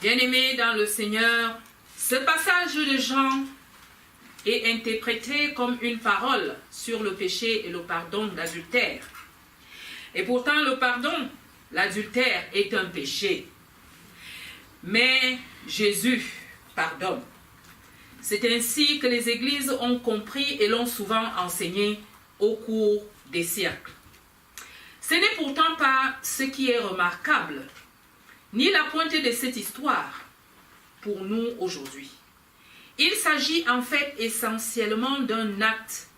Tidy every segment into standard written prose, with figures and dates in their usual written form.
Bien-aimés dans le Seigneur, ce passage de Jean est interprété comme une parole sur le péché et le pardon d'adultère. Et pourtant, le pardon, l'adultère est un péché. Mais Jésus pardonne. C'est ainsi que les églises ont compris et l'ont souvent enseigné au cours des siècles. Ce n'est pourtant pas ce qui est remarquable, ni la pointe de cette histoire pour nous aujourd'hui. Il s'agit en fait essentiellement d'un acte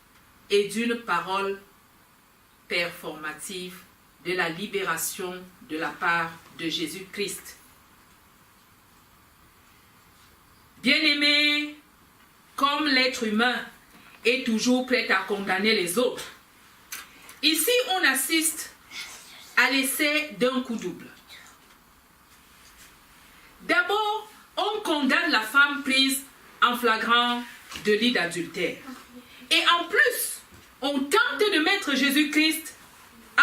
et d'une parole performative de la libération de la part de Jésus-Christ. Bien-aimé, comme l'être humain est toujours prêt à condamner les autres, ici on assiste à l'essai d'un coup double. D'abord, on condamne la femme prise en flagrant délit d'adultère. Et en plus, on tente de mettre Jésus-Christ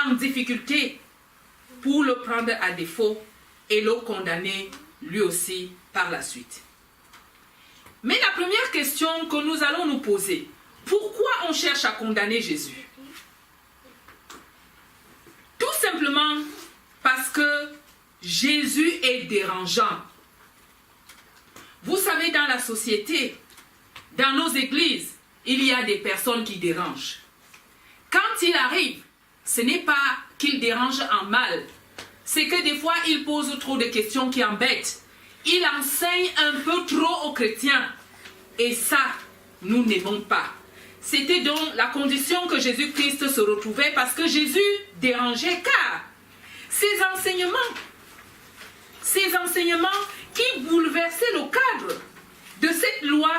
en difficulté pour le prendre à défaut et le condamner lui aussi par la suite. Mais la première question que nous allons nous poser, pourquoi on cherche à condamner Jésus? Tout simplement parce que Jésus est dérangeant. Vous savez, dans la société, dans nos églises, il y a des personnes qui dérangent. Quand il arrive, ce n'est pas qu'il dérange en mal. C'est que des fois, il pose trop de questions qui embêtent. Il enseigne un peu trop aux chrétiens. Et ça, nous n'aimons pas. C'était donc la condition que Jésus-Christ se retrouvait parce que Jésus dérangeait, car ces enseignements qui bouleversaient le cadre de cette loi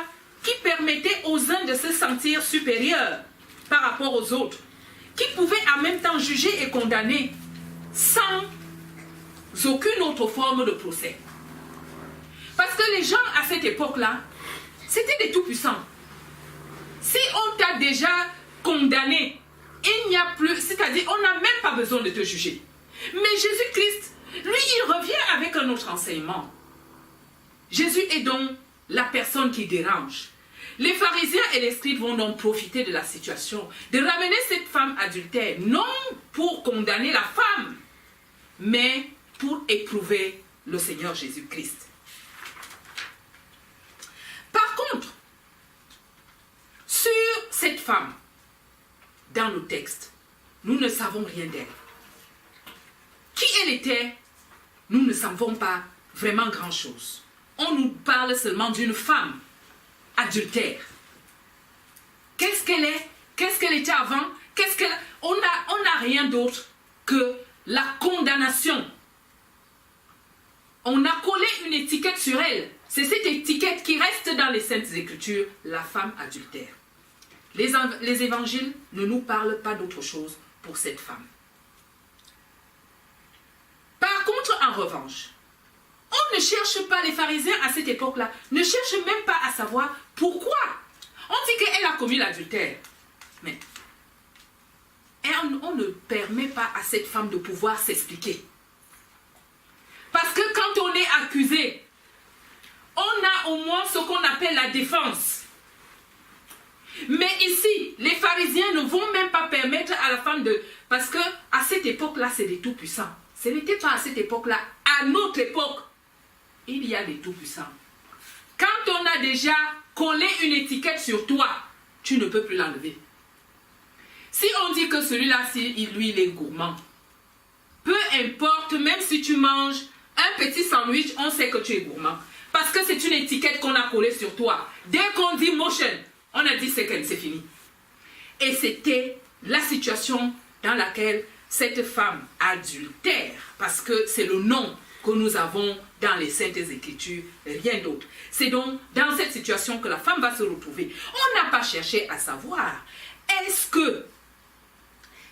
qui permettait aux uns de se sentir supérieurs par rapport aux autres, qui pouvaient en même temps juger et condamner sans aucune autre forme de procès. Parce que les gens à cette époque-là, c'était des tout-puissants. Si on t'a déjà condamné, il n'y a plus, c'est-à-dire on n'a même pas besoin de te juger. Mais Jésus-Christ, lui, il revient avec un autre enseignement. Jésus est donc la personne qui dérange. Les pharisiens et les scribes vont donc profiter de la situation, de ramener cette femme adultère, non pour condamner la femme, mais pour éprouver le Seigneur Jésus-Christ. Par contre, sur cette femme, dans le texte, nous ne savons rien d'elle. Qui elle était, nous ne savons pas vraiment grand-chose. On nous parle seulement d'une femme adultère. Qu'est-ce qu'elle est? Qu'est-ce qu'elle était avant? On n'a rien d'autre que la condamnation. On a collé une étiquette sur elle. C'est cette étiquette qui reste dans les Saintes Écritures, la femme adultère. Les évangiles ne nous parlent pas d'autre chose pour cette femme. Par contre, en revanche, on ne cherche pas, les pharisiens à cette époque-là, ne cherchent même pas à savoir pourquoi. On dit qu'elle a commis l'adultère. Mais on ne permet pas à cette femme de pouvoir s'expliquer. Parce que quand on est accusé, on a au moins ce qu'on appelle la défense. Mais ici, les pharisiens ne vont même pas permettre à la femme de... Parce que à cette époque-là, c'est des tout-puissants. Ce n'était pas à cette époque-là. À notre époque, il y a des tout-puissants. Quand on a déjà collé une étiquette sur toi, tu ne peux plus l'enlever. Si on dit que celui-là, lui, il est gourmand, peu importe, même si tu manges un petit sandwich, on sait que tu es gourmand. Parce que c'est une étiquette qu'on a collée sur toi. Dès qu'on dit motion, on a dit c'est fini. Et c'était la situation dans laquelle cette femme adultère, parce que c'est le nom que nous avons dans les Saintes Écritures, rien d'autre. C'est donc dans cette situation que la femme va se retrouver. On n'a pas cherché à savoir, est-ce que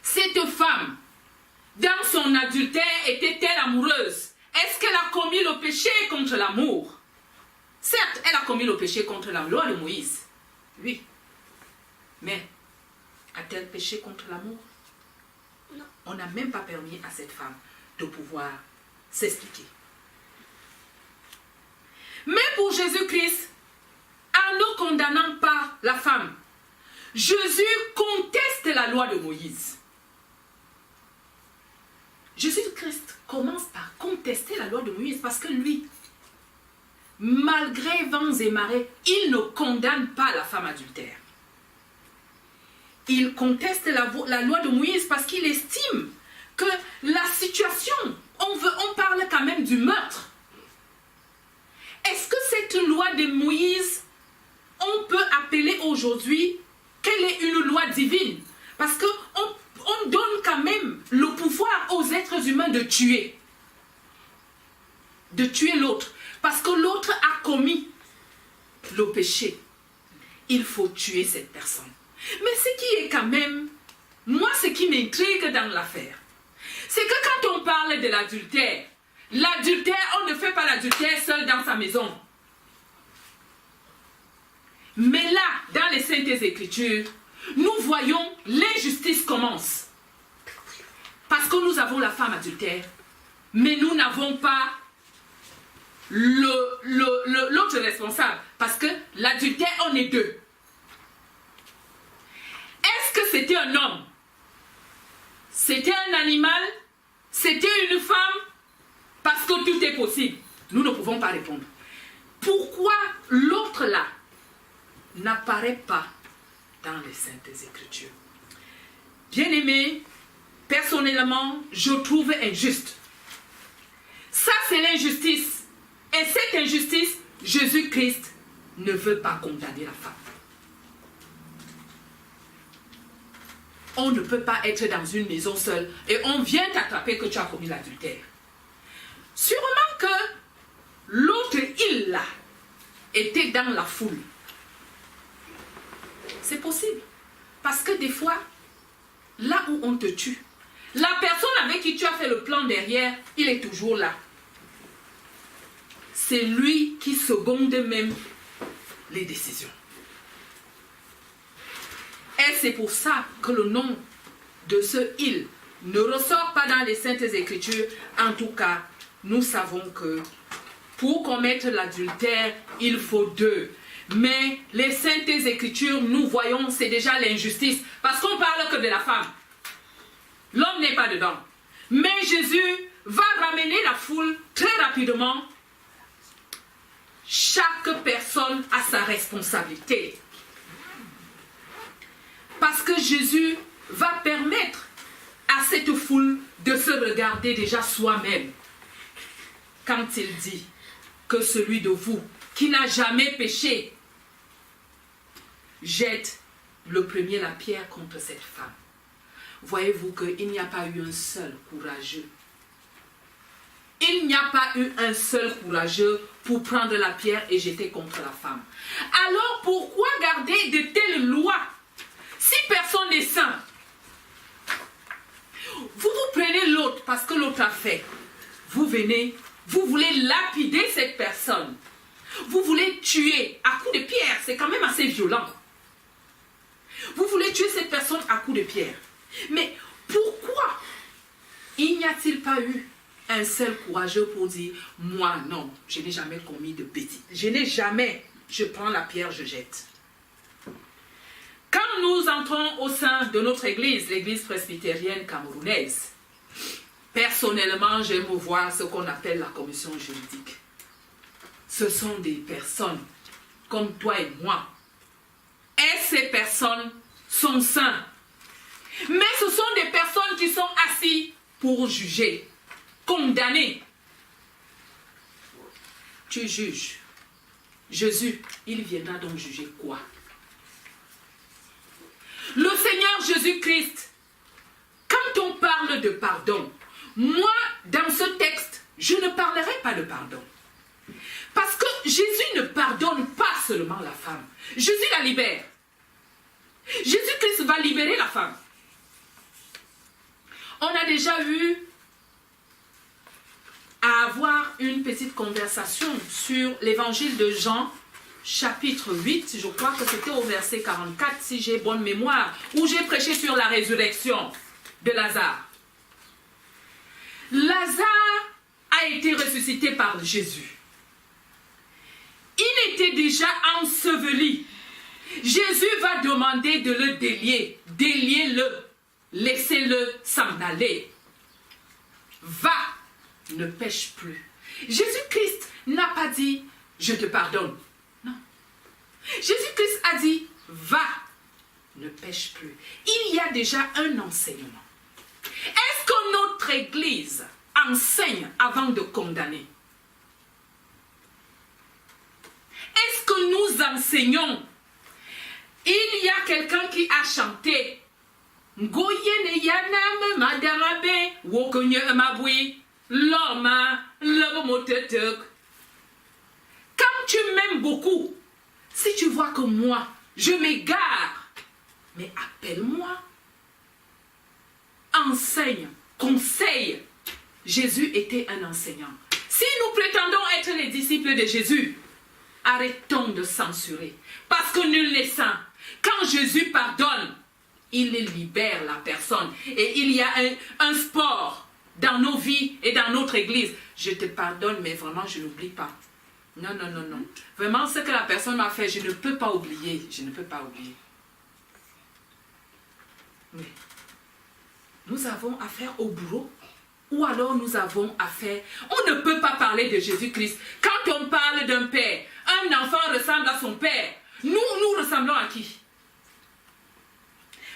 cette femme, dans son adultère, était-elle amoureuse? Est-ce qu'elle a commis le péché contre l'amour? Certes, elle a commis le péché contre la loi de Moïse. Oui. Mais a-t-elle péché contre l'amour? Non. On n'a même pas permis à cette femme de pouvoir s'expliquer. Mais pour Jésus-Christ, en ne condamnant pas la femme, Jésus conteste la loi de Moïse. Jésus-Christ commence par contester la loi de Moïse parce que lui, malgré vents et marées, il ne condamne pas la femme adultère. Il conteste la loi de Moïse parce qu'il estime que la situation, on parle quand même du meurtre. Est-ce que cette loi de Moïse, on peut appeler aujourd'hui qu'elle est une loi divine? Parce qu'on donne quand même le pouvoir aux êtres humains de tuer l'autre. Parce que l'autre a commis le péché. Il faut tuer cette personne. Mais ce qui est quand même, moi ce qui m'intrigue dans l'affaire, c'est que quand on parle de l'adultère, on ne fait pas l'adultère seul dans sa maison. Mais là, dans les Saintes Écritures, nous voyons l'injustice commence. Parce que nous avons la femme adultère, mais nous n'avons pas l'autre responsable. Parce que l'adultère, on est deux. Est-ce que c'était un homme? C'était un animal? C'était une femme? Parce que tout est possible. Nous ne pouvons pas répondre. Pourquoi l'autre là n'apparaît pas dans les Saintes Écritures? Bien-aimé, personnellement, je trouve injuste. Ça, c'est l'injustice. Et cette injustice, Jésus-Christ ne veut pas condamner la femme. On ne peut pas être dans une maison seule et on vient t'attraper que tu as commis l'adultère. Sûrement que l'autre île là était dans la foule. C'est possible. Parce que des fois, là où on te tue, la personne avec qui tu as fait le plan derrière, il est toujours là. C'est lui qui seconde même les décisions. Et c'est pour ça que le nom de ce île ne ressort pas dans les Saintes Écritures. En tout cas, nous savons que pour commettre l'adultère, il faut deux. Mais les Saintes Écritures, nous voyons, c'est déjà l'injustice. Parce qu'on parle que de la femme. L'homme n'est pas dedans. Mais Jésus va ramener la foule très rapidement. Chaque personne a sa responsabilité. Parce que Jésus va permettre à cette foule de se regarder déjà soi-même. Quand il dit que celui de vous qui n'a jamais péché jette le premier la pierre contre cette femme. Voyez-vous qu'il n'y a pas eu un seul courageux. Il n'y a pas eu un seul courageux pour prendre la pierre et jeter contre la femme. Alors pourquoi garder de telles lois si personne n'est saint? Vous prenez l'autre parce que l'autre a fait. Vous venez, vous voulez lapider cette personne. Vous voulez tuer à coups de pierre. C'est quand même assez violent. Vous voulez tuer cette personne à coups de pierre. Mais pourquoi il n'y a-t-il pas eu un seul courageux pour dire « Moi, non, je n'ai jamais commis de bêtises. Je n'ai jamais, je prends la pierre, je jette. » Quand nous entrons au sein de notre église, l'église presbytérienne camerounaise, personnellement, j'aime voir ce qu'on appelle la commission juridique. Ce sont des personnes comme toi et moi. Et ces personnes sont saintes. Mais ce sont des personnes qui sont assises pour juger, condamner. Tu juges. Jésus, il viendra donc juger quoi? Le Seigneur Jésus-Christ, quand on parle de pardon, moi, dans ce texte, je ne parlerai pas de pardon. Parce que Jésus ne pardonne pas seulement la femme. Jésus la libère. Jésus-Christ va libérer la femme. On a déjà eu à avoir une petite conversation sur l'évangile de Jean, chapitre 8, je crois que c'était au verset 44, si j'ai bonne mémoire, où j'ai prêché sur la résurrection de Lazare. Lazare a été ressuscité par Jésus. déjà enseveli. Jésus va demander de le délier. Déliez-le. Laissez-le s'en aller. Va, ne pêche plus. Jésus-Christ n'a pas dit « je te pardonne ». Non. Jésus-Christ a dit « va, ne pêche plus ». Il y a déjà un enseignement. Est-ce que notre Église enseigne avant de condamner? Est-ce que nous enseignons? Il y a quelqu'un qui a chanté Ngoyene yanam madarabe wokonye mabui loma lobomotetek. Quand tu m'aimes beaucoup, si tu vois que moi, je m'égare, mais appelle-moi. Enseigne, conseille. Jésus était un enseignant. Si nous prétendons être les disciples de Jésus, arrêtons de censurer. Parce que nul n'est saint. Quand Jésus pardonne, il libère la personne. Et il y a un sport dans nos vies et dans notre église. Je te pardonne, mais vraiment, je n'oublie pas. Non, non, non, non. Vraiment, ce que la personne m'a fait, je ne peux pas oublier. Je ne peux pas oublier. Mais nous avons affaire au bourreau. Ou alors nous avons affaire... On ne peut pas parler de Jésus-Christ. Quand on parle d'un père, un enfant ressemble à son père. Nous ressemblons à qui?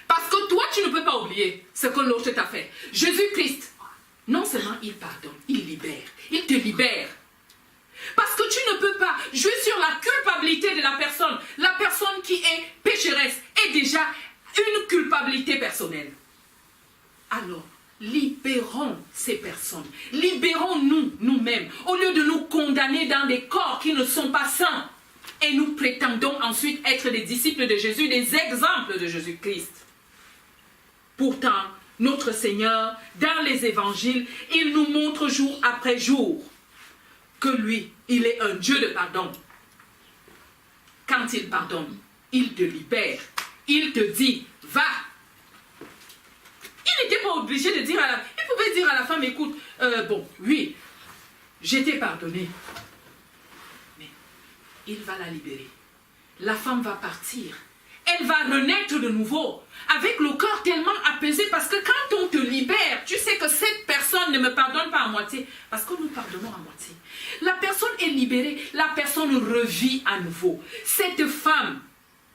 Parce que toi, tu ne peux pas oublier ce que l'autre t'a fait. Jésus-Christ, non seulement il pardonne, il libère. Il te libère. Parce que tu ne peux pas jouer sur la culpabilité de la personne. La personne qui est pécheresse est déjà une culpabilité personnelle. Alors, libérons ces personnes. Libérons-nous, nous-mêmes, au lieu de nous condamner dans des corps qui ne sont pas saints. Et nous prétendons ensuite être des disciples de Jésus, des exemples de Jésus-Christ. Pourtant, notre Seigneur, dans les évangiles, il nous montre jour après jour que lui, il est un Dieu de pardon. Quand il pardonne, il te libère. Il te dit, va. Il n'était pas obligé de dire il pouvait dire à la femme, écoute, bon, oui, j'ai été pardonné. Mais il va la libérer. La femme va partir. Elle va renaître de nouveau, avec le cœur tellement apaisé, parce que quand on te libère, tu sais que cette personne ne me pardonne pas à moitié, parce que nous pardonnons à moitié. La personne est libérée, la personne revit à nouveau. Cette femme,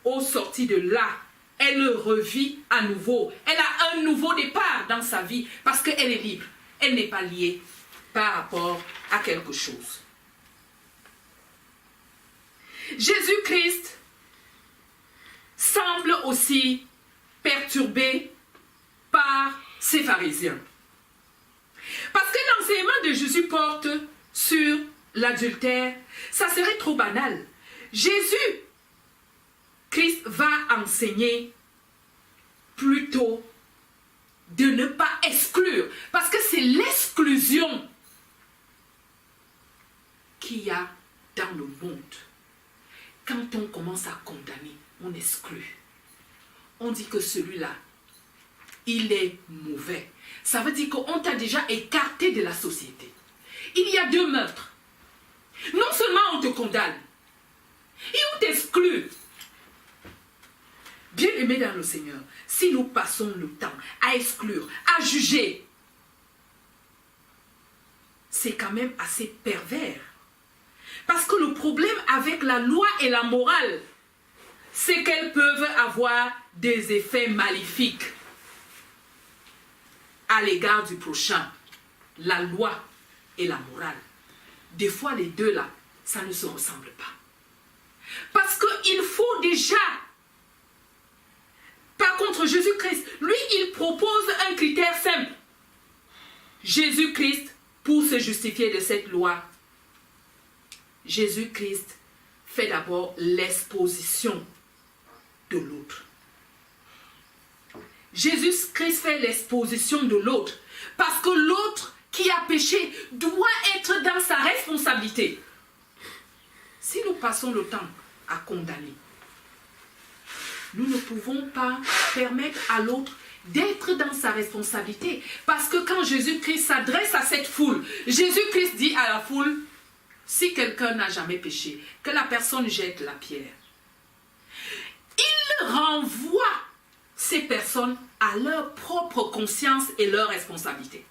au sorti de là, elle revit à nouveau. Elle a un nouveau départ dans sa vie, parce qu'elle est libre. Elle n'est pas liée par rapport à quelque chose. Jésus-Christ semble aussi perturbé par ces pharisiens. Parce que l'enseignement de Jésus porte sur l'adultère, ça serait trop banal. Jésus, Christ va enseigner plutôt de ne pas exclure. Parce que c'est l'exclusion qu'il y a dans le monde. Quand on commence à condamner, on exclut. On dit que celui-là, il est mauvais. Ça veut dire qu'on t'a déjà écarté de la société. Il y a 2 meurtres. Non seulement on te condamne, et on t'exclut. Bien aimé dans le Seigneur, si nous passons le temps à exclure, à juger, c'est quand même assez pervers. Parce que le problème avec la loi et la morale, c'est qu'elles peuvent avoir des effets maléfiques à l'égard du prochain. La loi et la morale. Des fois, les deux là, ça ne se ressemble pas. Parce qu'il faut déjà... Par contre, Jésus-Christ, lui, il propose un critère simple. Jésus-Christ, pour se justifier de cette loi, Jésus-Christ fait d'abord l'exposition de l'autre. Jésus-Christ fait l'exposition de l'autre parce que l'autre qui a péché doit être dans sa responsabilité. Si nous passons le temps à condamner, nous ne pouvons pas permettre à l'autre d'être dans sa responsabilité. Parce que quand Jésus-Christ s'adresse à cette foule, Jésus-Christ dit à la foule, si quelqu'un n'a jamais péché, que la personne jette la pierre. Il renvoie ces personnes à leur propre conscience et leur responsabilité.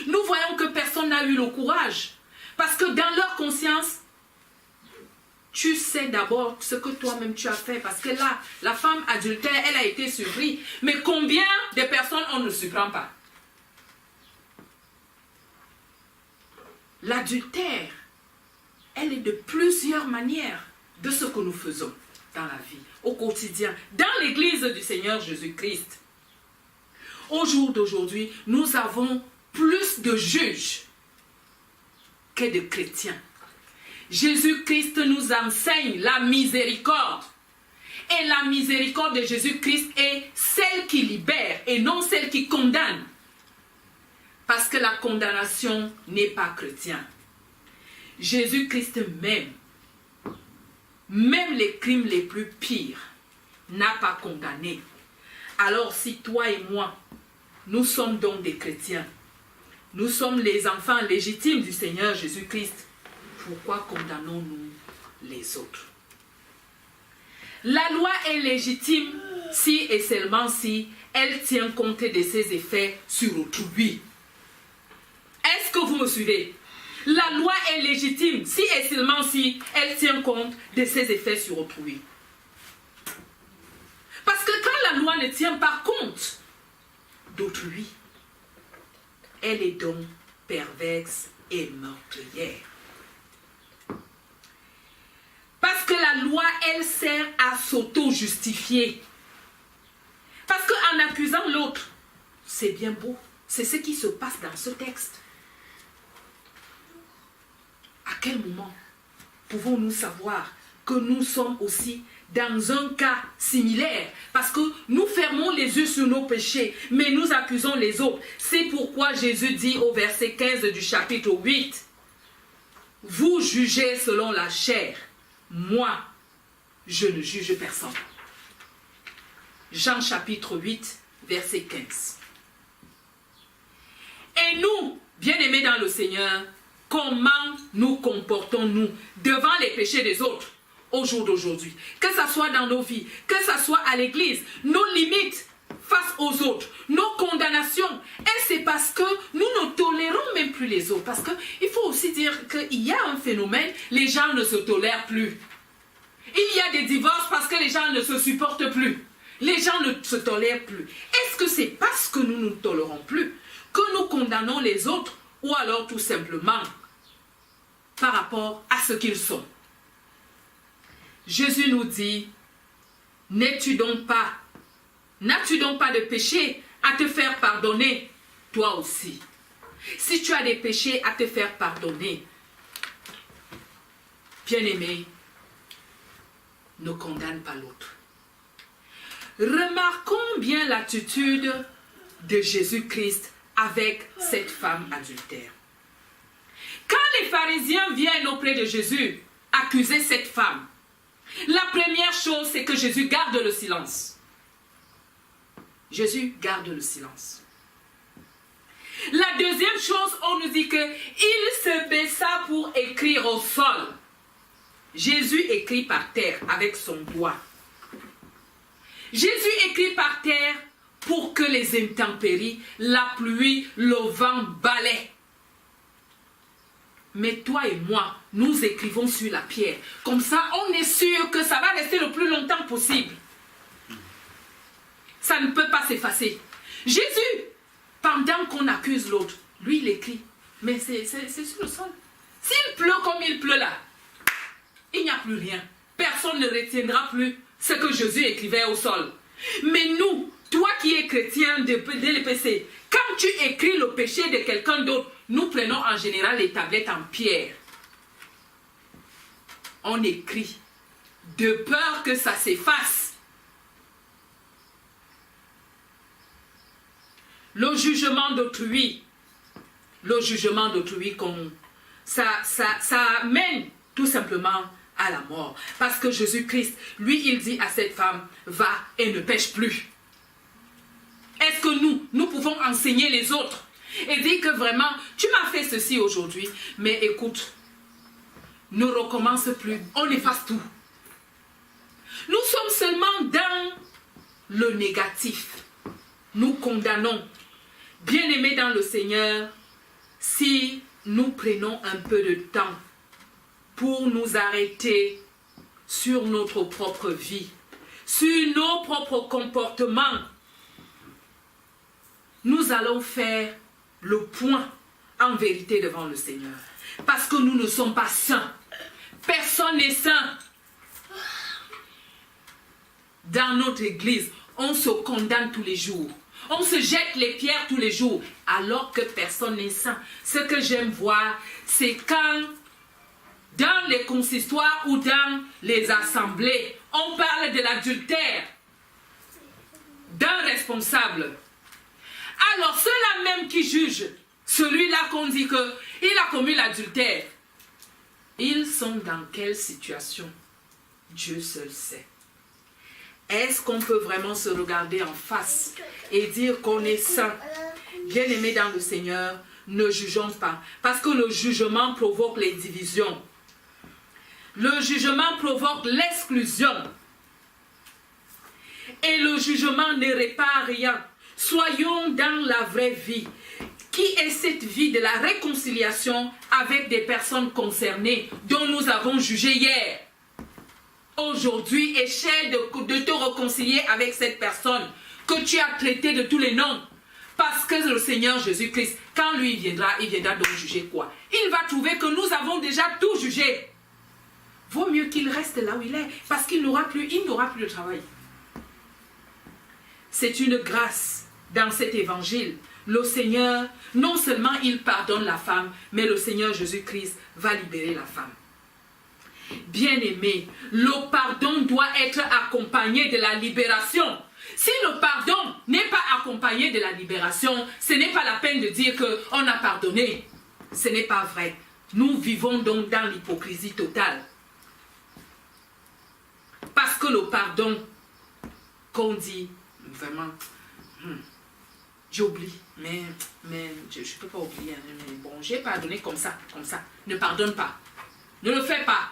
Nous voyons que personne n'a eu le courage. Parce que dans leur conscience, tu sais d'abord ce que toi-même tu as fait. Parce que là, la femme adultère, elle a été surprise. Mais combien de personnes on ne surprend pas? L'adultère, elle est de plusieurs manières de ce que nous faisons dans la vie, au quotidien, dans l'église du Seigneur Jésus-Christ. Au jour d'aujourd'hui, nous avons plus de juges que de chrétiens. Jésus-Christ nous enseigne la miséricorde. Et la miséricorde de Jésus-Christ est celle qui libère et non celle qui condamne. Parce que la condamnation n'est pas chrétienne. Jésus-Christ même les crimes les plus pires, n'a pas condamné. Alors si toi et moi, nous sommes donc des chrétiens, nous sommes les enfants légitimes du Seigneur Jésus-Christ, pourquoi condamnons-nous les autres? La loi est légitime si et seulement si elle tient compte de ses effets sur autrui. Est-ce que vous me suivez? La loi est légitime si et seulement si elle tient compte de ses effets sur autrui. Parce que quand la loi ne tient pas compte d'autrui, elle est donc perverse et meurtrière. Parce que la loi, elle sert à s'auto-justifier. Parce qu'en accusant l'autre, c'est bien beau. C'est ce qui se passe dans ce texte. À quel moment pouvons-nous savoir que nous sommes aussi dans un cas similaire? Parce que nous fermons les yeux sur nos péchés, mais nous accusons les autres. C'est pourquoi Jésus dit au verset 15 du chapitre 8, « Vous jugez selon la chair, moi, je ne juge personne. » Jean chapitre 8, verset 15. Et nous, bien-aimés dans le Seigneur, comment nous comportons-nous devant les péchés des autres au jour d'aujourd'hui? Que ce soit dans nos vies, que ce soit à l'église, nos limites face aux autres, nos condamnations. Et c'est parce que nous ne tolérons même plus les autres. Parce qu'il faut aussi dire qu'il y a un phénomène, les gens ne se tolèrent plus. Il y a des divorces parce que les gens ne se supportent plus. Les gens ne se tolèrent plus. Est-ce que c'est parce que nous ne tolérons plus que nous condamnons les autres, ou alors tout simplement par rapport à ce qu'ils sont? Jésus nous dit, n'as-tu donc pas de péché à te faire pardonner, toi aussi? Si tu as des péchés à te faire pardonner, bien-aimé, ne condamne pas l'autre. Remarquons bien l'attitude de Jésus-Christ avec cette femme adultère. Quand les pharisiens viennent auprès de Jésus accuser cette femme, la première chose, c'est que Jésus garde le silence. Jésus garde le silence. La deuxième chose, on nous dit qu'il se baissa pour écrire au sol. Jésus écrit par terre avec son doigt. Jésus écrit par terre pour que les intempéries, la pluie, le vent balaient. Mais toi et moi, nous écrivons sur la pierre. Comme ça, on est sûr que ça va rester le plus longtemps possible. Ça ne peut pas s'effacer. Jésus, pendant qu'on accuse l'autre, lui, il écrit. Mais c'est sur le sol. S'il pleut comme il pleut là, il n'y a plus rien. Personne ne retiendra plus ce que Jésus écrivait au sol. Mais nous, toi qui es chrétien de l'EPC, quand tu écris le péché de quelqu'un d'autre, nous prenons en général les tablettes en pierre. On écrit de peur que ça s'efface. Le jugement d'autrui, ça mène tout simplement à la mort. Parce que Jésus-Christ, lui, il dit à cette femme, va et ne pêche plus. Est-ce que nous pouvons enseigner les autres et dire que vraiment, tu m'as fait ceci aujourd'hui, mais écoute, ne recommence plus. On efface tout. Nous sommes seulement dans le négatif. Nous condamnons. Bien-aimés dans le Seigneur, si nous prenons un peu de temps pour nous arrêter sur notre propre vie, sur nos propres comportements, nous allons faire le point en vérité devant le Seigneur. Parce que nous ne sommes pas saints. Personne n'est saint. Dans notre église, on se condamne tous les jours. On se jette les pierres tous les jours, alors que personne n'est saint. Ce que j'aime voir, c'est quand, dans les consistoires ou dans les assemblées, on parle de l'adultère d'un responsable. Alors ceux-là même qui jugent, celui-là qu'on dit qu'il a commis l'adultère, ils sont dans quelle situation? Dieu seul sait. Est-ce qu'on peut vraiment se regarder en face et dire qu'on est saint? Bien-aimés dans le Seigneur, ne jugeons pas. Parce que le jugement provoque les divisions. Le jugement provoque l'exclusion. Et le jugement ne répare rien. Soyons dans la vraie vie. Qui est cette vie de la réconciliation avec des personnes concernées dont nous avons jugé hier? Aujourd'hui, essaie de te réconcilier avec cette personne que tu as traitée de tous les noms. Parce que le Seigneur Jésus-Christ, quand lui viendra, il viendra donc juger quoi? Il va trouver que nous avons déjà tout jugé. Vaut mieux qu'il reste là où il est, parce qu'il n'aura plus de travail. C'est une grâce dans cet évangile. Le Seigneur, non seulement il pardonne la femme, mais le Seigneur Jésus-Christ va libérer la femme. Bien-aimé, le pardon doit être accompagné de la libération. Si le pardon n'est pas accompagné de la libération, ce n'est pas la peine de dire qu'on a pardonné. Ce n'est pas vrai. Nous vivons donc dans l'hypocrisie totale. Parce que le pardon, qu'on dit, vraiment, j'oublie, mais je ne peux pas oublier. Mais bon, j'ai pardonné comme ça. Ne pardonne pas. Ne le fais pas.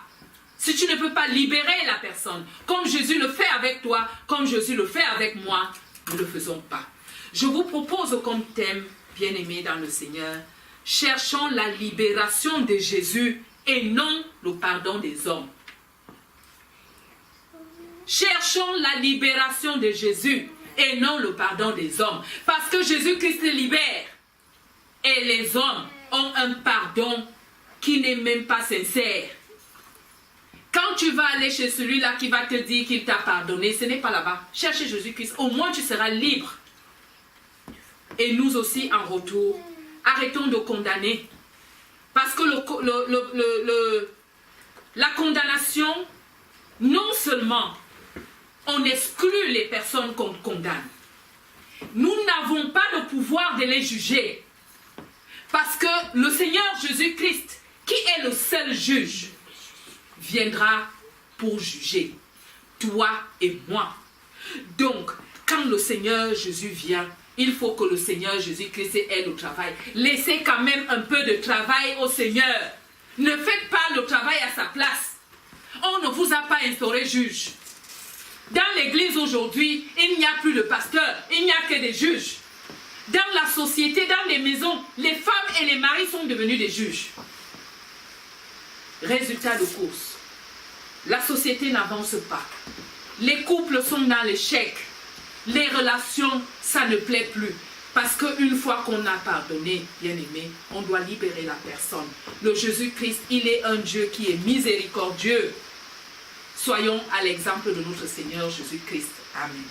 Si tu ne peux pas libérer la personne, comme Jésus le fait avec toi, comme Jésus le fait avec moi, ne le faisons pas. Je vous propose comme thème, bien-aimés dans le Seigneur, cherchons la libération de Jésus et non le pardon des hommes. Cherchons la libération de Jésus et non le pardon des hommes. Parce que Jésus-Christ libère. Et les hommes ont un pardon qui n'est même pas sincère. Quand tu vas aller chez celui-là qui va te dire qu'il t'a pardonné, ce n'est pas là-bas. Cherche Jésus-Christ, au moins tu seras libre. Et nous aussi, en retour, arrêtons de condamner. Parce que la condamnation, non seulement on exclut les personnes qu'on condamne, nous n'avons pas le pouvoir de les juger. Parce que le Seigneur Jésus-Christ, qui est le seul juge, viendra pour juger toi et moi. Donc, quand le Seigneur Jésus vient, il faut que le Seigneur Jésus-Christ ait le travail. Laissez quand même un peu de travail au Seigneur. Ne faites pas le travail à sa place. On ne vous a pas instauré juge. Dans l'église aujourd'hui, il n'y a plus de pasteur, il n'y a que des juges. Dans la société, dans les maisons, les femmes et les maris sont devenus des juges. Résultat de course. La société n'avance pas. Les couples sont dans l'échec. Les relations, ça ne plaît plus. Parce qu'une fois qu'on a pardonné, bien aimé, on doit libérer la personne. Le Jésus-Christ, il est un Dieu qui est miséricordieux. Soyons à l'exemple de notre Seigneur Jésus-Christ. Amen.